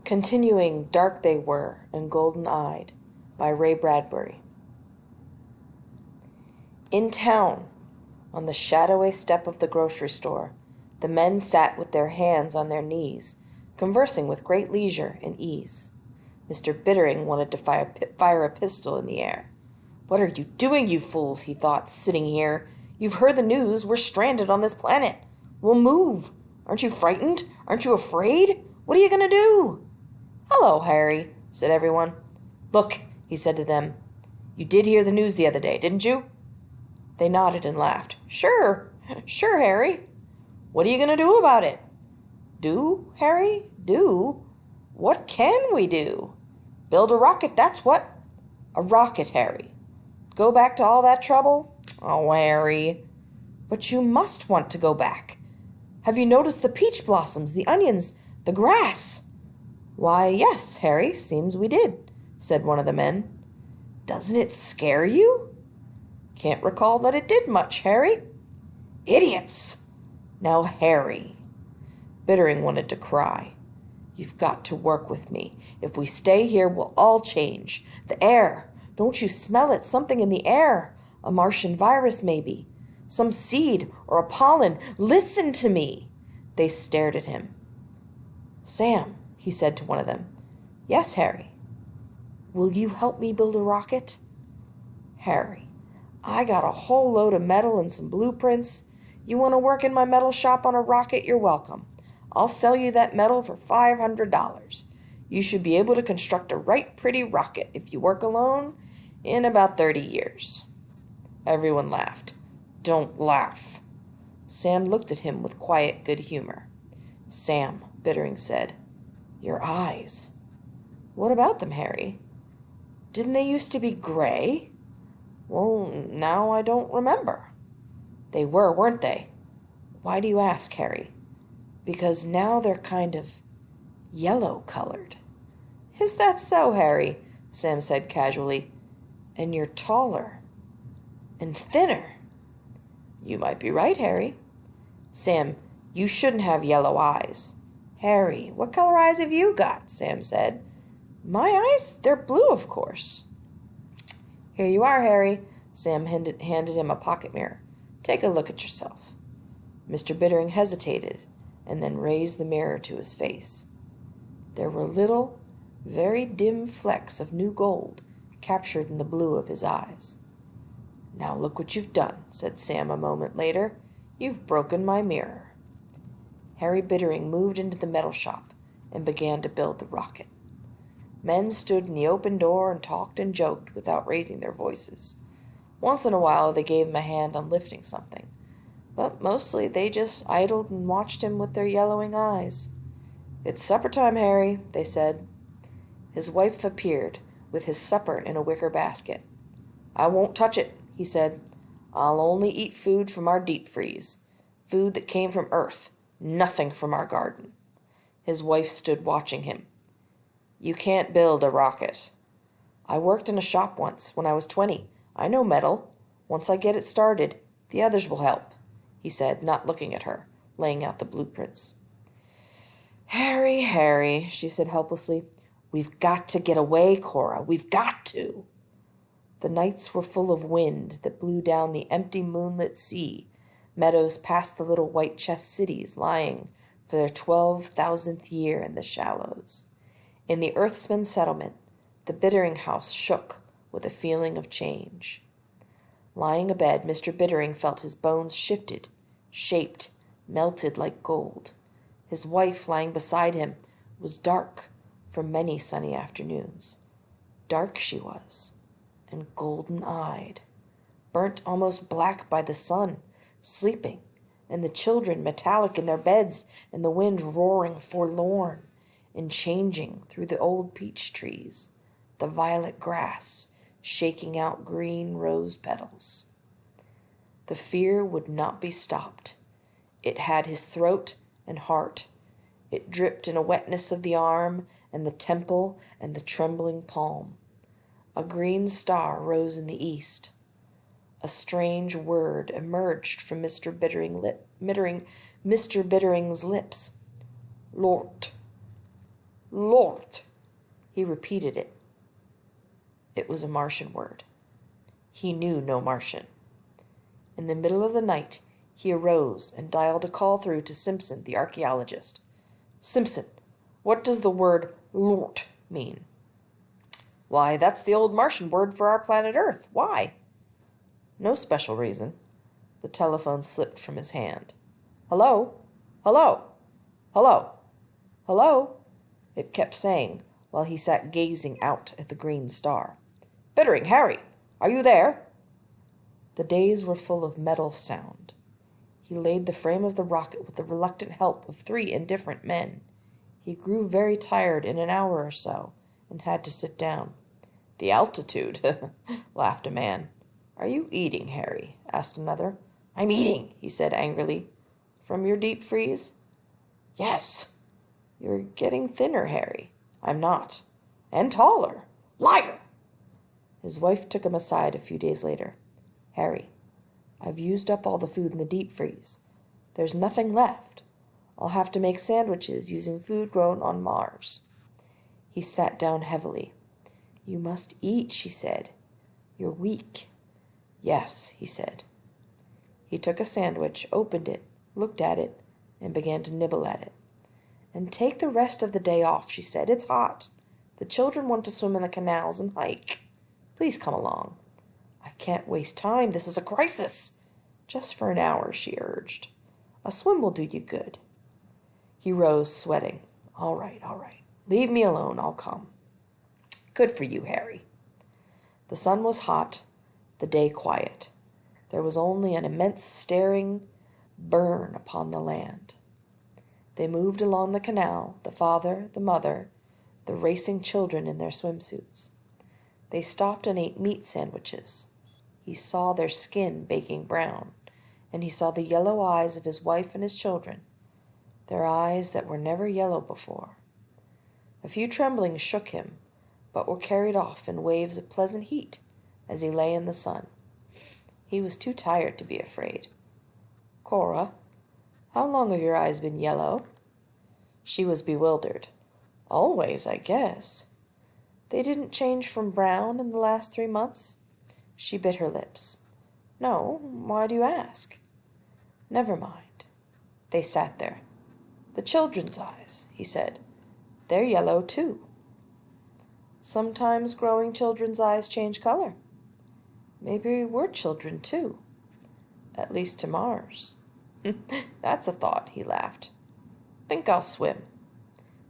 Continuing Dark They Were and Golden-Eyed by Ray Bradbury. In town, on the shadowy step of the grocery store, the men sat with their hands on their knees, conversing with great leisure and ease. Mr. Bittering wanted to fire a pistol in the air. "What are you doing, you fools?" he thought, "sitting here? You've heard the news. We're stranded on this planet. We'll move. Aren't you frightened? Aren't you afraid? What are you going to do?" "Hello, Harry," said everyone. "Look," he said to them, "you did hear the news the other day, didn't you?" They nodded and laughed. Sure, Harry." "What are you going to do about it?" "Do, Harry? Do? What can we do?" "Build a rocket, that's what." "A rocket, Harry? Go back to all that trouble?" "Oh, Harry." "But you must want to go back. Have you noticed the peach blossoms, the onions, the grass?" "Why, yes, Harry, seems we did," said one of the men. "Doesn't it scare you?" "Can't recall that it did much, Harry." "Idiots!" "Now, Harry." Bittering wanted to cry. "You've got to work with me. If we stay here, we'll all change. The air. Don't you smell it? Something in the air. A Martian virus, maybe. Some seed or a pollen. Listen to me." They stared at him. "Sam," he said to one of them. "Yes, Harry." "Will you help me build a rocket?" "Harry, I got a whole load of metal and some blueprints. You want to work in my metal shop on a rocket? You're welcome. I'll sell you that metal for $500. You should be able to construct a right pretty rocket if you work alone in about 30 years. Everyone laughed. "Don't laugh." Sam looked at him with quiet good humor. "Sam," Bittering said, "your eyes." "What about them, Harry?" "Didn't they used to be gray?" "Well, now I don't remember." "They were, weren't they?" "Why do you ask, Harry?" "Because now they're kind of yellow-colored." "Is that so, Harry?" Sam said casually. "And you're taller and thinner." "You might be right, Harry." "Sam, you shouldn't have yellow eyes." "Harry, what color eyes have you got?" Sam said. "My eyes? They're blue, of course." "Here you are, Harry." Sam handed him a pocket mirror. "Take a look at yourself." Mr. Bittering hesitated and then raised the mirror to his face. There were little, very dim flecks of new gold captured in the blue of his eyes. "Now look what you've done," said Sam a moment later. "You've broken my mirror." Harry Bittering moved into the metal shop and began to build the rocket. Men stood in the open door and talked and joked without raising their voices. Once in a while they gave him a hand on lifting something, but mostly they just idled and watched him with their yellowing eyes. "It's supper time, Harry," they said. His wife appeared with his supper in a wicker basket. "I won't touch it," he said. "I'll only eat food from our deep freeze. Food that came from Earth, nothing from our garden." His wife stood watching him. "You can't build a rocket." "I worked in a shop once, when I was 20. I know metal. Once I get it started, the others will help," he said, not looking at her, laying out the blueprints. "Harry, Harry," she said helplessly. "We've got to get away, Cora. We've got to." The nights were full of wind that blew down the empty moonlit sea, meadows past the little white chest cities lying for their 12,000th year in the shallows. In the Earthsman settlement, the Bittering house shook with a feeling of change. Lying abed, Mr. Bittering felt his bones shifted, shaped, melted like gold. His wife, lying beside him, was dark from many sunny afternoons. Dark she was, and golden-eyed, burnt almost black by the sun, sleeping, and the children metallic in their beds, and the wind roaring forlorn and changing through the old peach trees, the violet grass shaking out green rose petals. The fear would not be stopped. It had his throat and heart. It dripped in a wetness of the arm and the temple and the trembling palm. A green star rose in the east. A strange word emerged from Mr. Bittering's lips. "Lort. Lord. He repeated it. It was a Martian word. He knew no Martian. In the middle of the night, he arose and dialed a call through to Simpson, the archaeologist. Simpson, what does the word Lord mean? Why, that's the old Martian word for our planet Earth. Why? No special reason. The telephone slipped from his hand. Hello? Hello? Hello? Hello? It kept saying while he sat gazing out at the green star. Bittering, Harry, are you there? The days were full of metal sound. He laid the frame of the rocket with the reluctant help of 3 indifferent men. He grew very tired in an hour or so and had to sit down. The altitude, laughed a man. Are you eating, Harry? Asked another. I'm eating, he said angrily. From your deep freeze? Yes. You're getting thinner, Harry. I'm not. And taller. Liar! His wife took him aside a few days later. Harry, I've used up all the food in the deep freeze. There's nothing left. I'll have to make sandwiches using food grown on Mars. He sat down heavily. You must eat, she said. You're weak. Yes, he said. He took a sandwich, opened it, looked at it, and began to nibble at it. And take the rest of the day off, she said. It's hot. The children want to swim in the canals and hike. Please come along. I can't waste time. This is a crisis. Just for an hour, she urged. A swim will do you good. He rose, sweating. All right. Leave me alone. I'll come. Good for you, Harry. The sun was hot, the day quiet. There was only an immense staring burn upon the land. They moved along the canal, the father, the mother, the racing children in their swimsuits. They stopped and ate meat sandwiches. He saw their skin baking brown, and he saw the yellow eyes of his wife and his children, their eyes that were never yellow before. A few tremblings shook him, but were carried off in waves of pleasant heat as he lay in the sun. He was too tired to be afraid. Cora, how long have your eyes been yellow? She was bewildered. Always, I guess. They didn't change from brown in the last 3 months? She bit her lips. No, why do you ask? Never mind. They sat there. The children's eyes, he said. They're yellow, too. Sometimes growing children's eyes change color. Maybe we're children, too. At least to Mars. That's a thought, he laughed. Think I'll swim.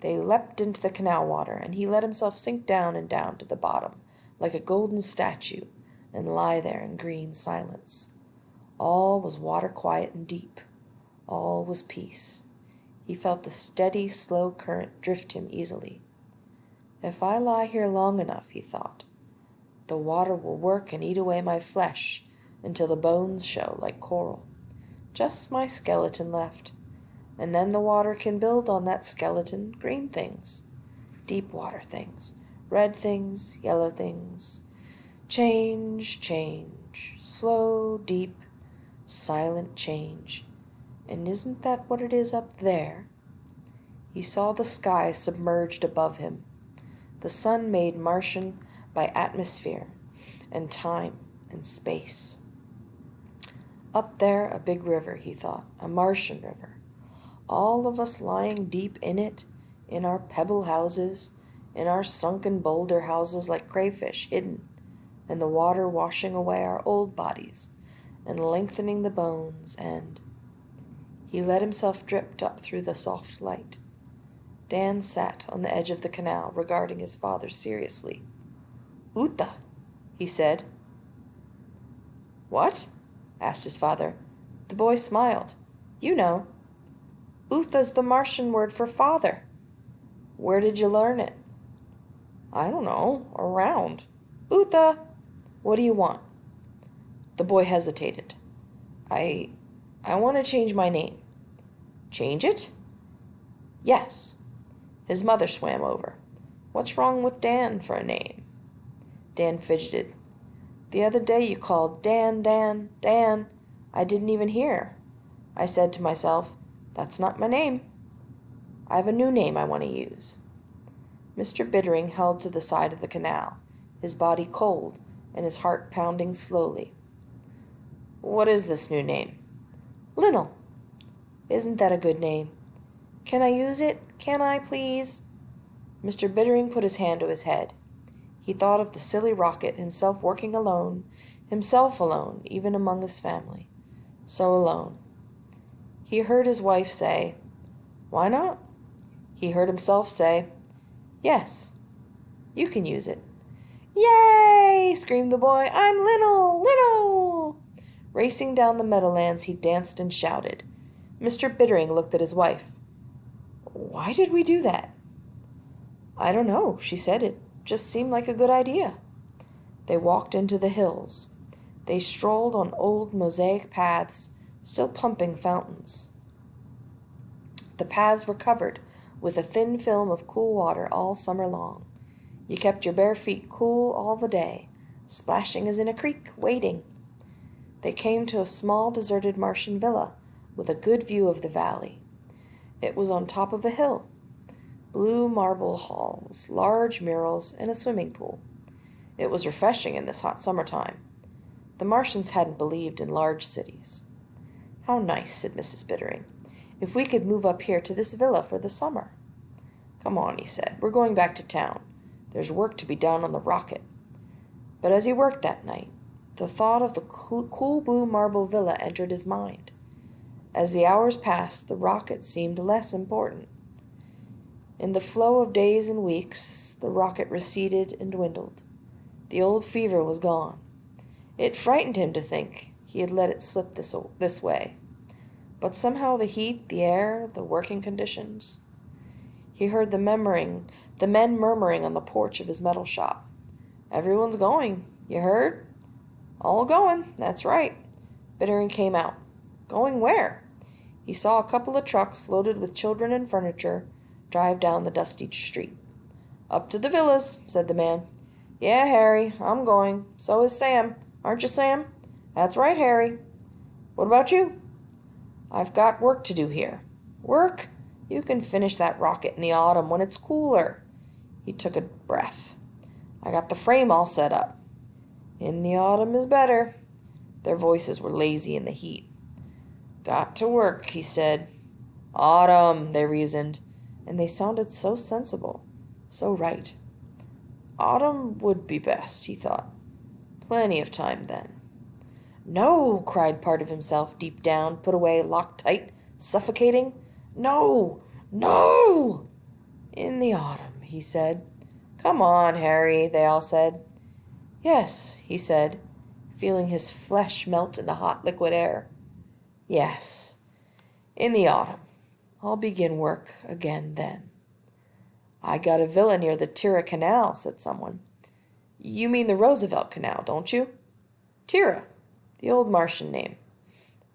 They leapt into the canal water, and he let himself sink down and down to the bottom, like a golden statue, and lie there in green silence. All was water quiet and deep. All was peace. He felt the steady, slow current drift him easily. If I lie here long enough, he thought, the water will work and eat away my flesh until the bones show like coral. Just my skeleton left. And then the water can build on that skeleton green things, deep water things, red things, yellow things. Change, slow, deep, silent change. And isn't that what it is up there? He saw the sky submerged above him, the sun made Martian by atmosphere and time and space. Up there, a big river, he thought, a Martian river. All of us lying deep in it, in our pebble houses, in our sunken boulder houses like crayfish hidden, and the water washing away our old bodies and lengthening the bones, and... He let himself drift up through the soft light. Dan sat on the edge of the canal, regarding his father seriously. Uta, he said. What? Asked his father. The boy smiled. You know. Utha's the Martian word for father. Where did you learn it? I don't know. Around. Utha! What do you want? The boy hesitated. I want to change my name. Change it? Yes. His mother swam over. What's wrong with Dan for a name? Dan fidgeted. The other day you called Dan, Dan, Dan. I didn't even hear. I said to myself, that's not my name. I have a new name I want to use. Mr. Bittering held to the side of the canal, his body cold and his heart pounding slowly. "What is this new name?" Linnell. Isn't that a good name? Can I use it? Can I, please? Mr. Bittering put his hand to his head. He thought of the silly rocket, himself working alone, himself alone, even among his family. So alone. He heard his wife say, "Why not?" He heard himself say, "Yes, you can use it." "Yay!" screamed the boy. "I'm Linnell! Linnell!" Racing down the meadowlands, he danced and shouted. Mr. Bittering looked at his wife. "Why did we do that?" "I don't know," she said. "It just seemed like a good idea." They walked into the hills. They strolled on old mosaic paths, still pumping fountains. The paths were covered with a thin film of cool water all summer long. You kept your bare feet cool all the day, splashing as in a creek, waiting. They came to a small deserted Martian villa with a good view of the valley. It was on top of a hill. Blue marble halls, large murals, and a swimming pool. It was refreshing in this hot summertime. The Martians hadn't believed in large cities. "How nice," said Mrs. Bittering, "if we could move up here to this villa for the summer." "Come on," he said. "We're going back to town. There's work to be done on the rocket." But as he worked that night, the thought of the cool blue marble villa entered his mind. As the hours passed, the rocket seemed less important. In the flow of days and weeks, the rocket receded and dwindled. The old fever was gone. It frightened him to think he had let it slip this way. But somehow the heat, the air, the working conditions. He heard the men murmuring on the porch of his metal shop. "Everyone's going, you heard?" "All going, that's right." Bittering came out. "Going where?" He saw a couple of trucks loaded with children and furniture drive down the dusty street. "Up to the villas," said the man. "Yeah, Harry, I'm going. So is Sam. Aren't you, Sam?" "That's right, Harry." "What about you?" "I've got work to do here." "Work? You can finish that rocket in the autumn when it's cooler." He took a breath. "I got the frame all set up." "In the autumn is better." Their voices were lazy in the heat. "Got to work," he said. "Autumn," they reasoned, and they sounded so sensible, so right. Autumn would be best, he thought. Plenty of time then. "No!" cried part of himself deep down, put away, locked tight, suffocating. "No! No!" "In the autumn," he said. "Come on, Harry," they all said. "Yes," he said, feeling his flesh melt in the hot liquid air. "Yes, in the autumn. I'll begin work again then." "I got a villa near the Tira Canal," said someone. "You mean the Roosevelt Canal, don't you?" "Tira, the old Martian name.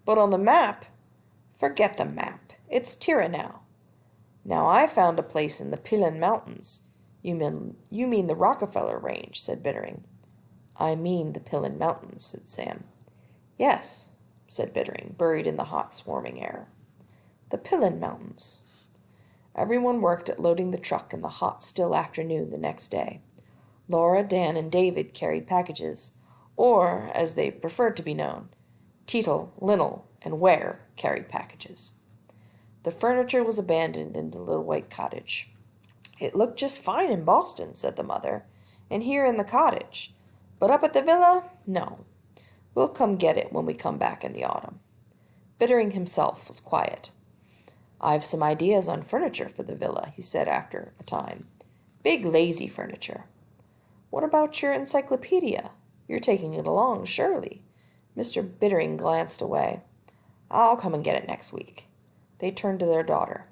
But on the map—" "Forget the map. It's Tira now." "Now I found a place in the Pilan Mountains." You mean the Rockefeller Range," said Bittering. "I mean the Pilan Mountains," said Sam. "Yes," said Bittering, buried in the hot, swarming air. "The Pilan Mountains." Everyone worked at loading the truck in the hot, still afternoon the next day. Laura, Dan, and David carried packages, or, as they preferred to be known, Teetle, Linnell, and Ware carried packages. The furniture was abandoned in the little white cottage. "It looked just fine in Boston," said the mother, "and here in the cottage. But up at the villa, no. We'll come get it when we come back in the autumn." Bittering himself was quiet. "I've some ideas on furniture for the villa," he said after a time. "Big, lazy furniture." "What about your encyclopedia? You're taking it along, surely." Mr. Bittering glanced away. "I'll come and get it next week." They turned to their daughter.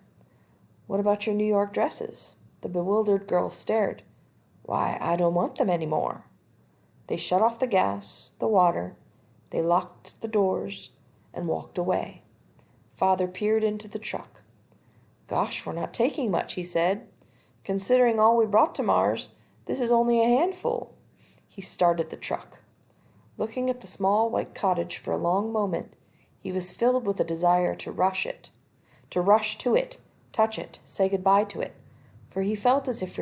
"What about your New York dresses?" The bewildered girl stared. "Why, I don't want them any more." They shut off the gas, the water. They locked the doors and walked away. Father peered into the truck. "Gosh, we're not taking much," he said. "Considering all we brought to Mars, this is only a handful." He started the truck. Looking at the small white cottage for a long moment, he was filled with a desire to rush to it, touch it, say goodbye to it, for he felt as if